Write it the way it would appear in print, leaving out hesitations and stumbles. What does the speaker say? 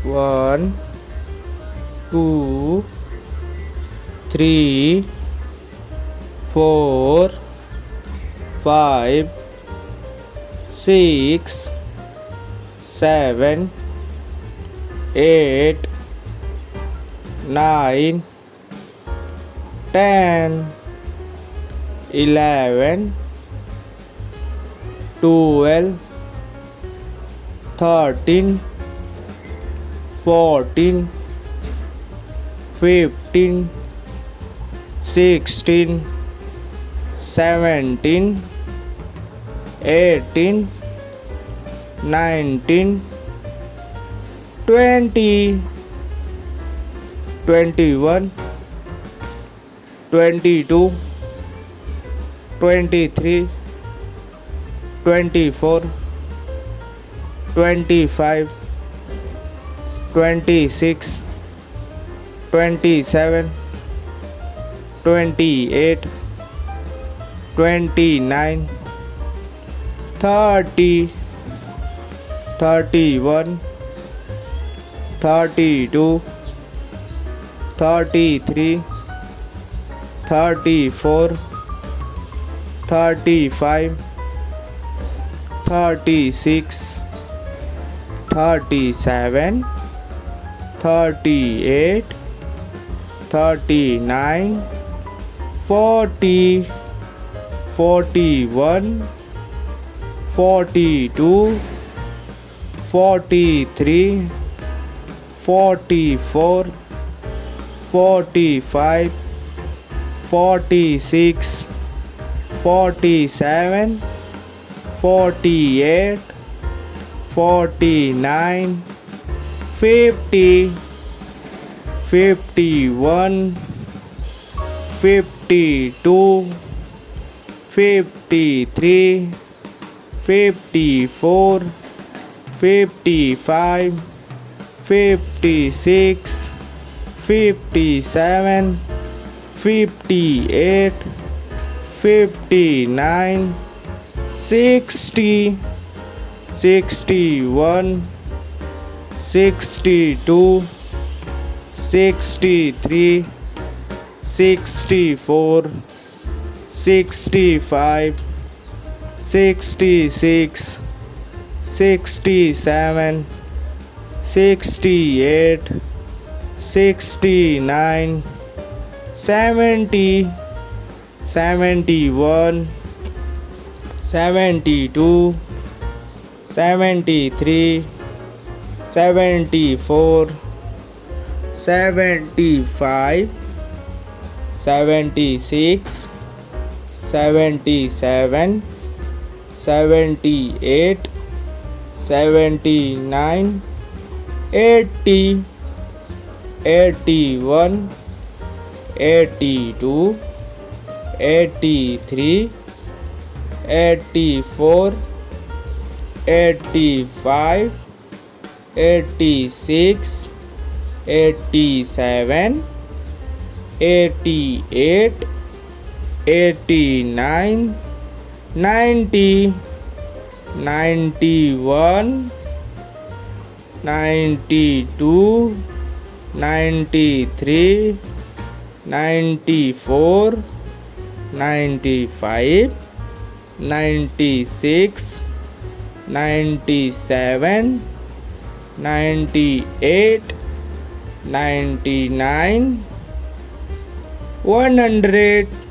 1 2 3 4 5 6 7 8 9 10 11 12 13 14 15 16 17 18 19 20 21 22 23 24 25 26 27 28 29 30 31 32 33 34 35 36 37 38 39 40 41 42 43 44 45 46 47 48 49 50 51 52 53 54 55 56 57 58 59 60 61 62 63 64 65 66 67 68 69 70 71 72 73 74 75 76 77 78 79 80 81 82 83 84 85 86 87 88 89 90 91 92 93 94 95 96 97 98 99 100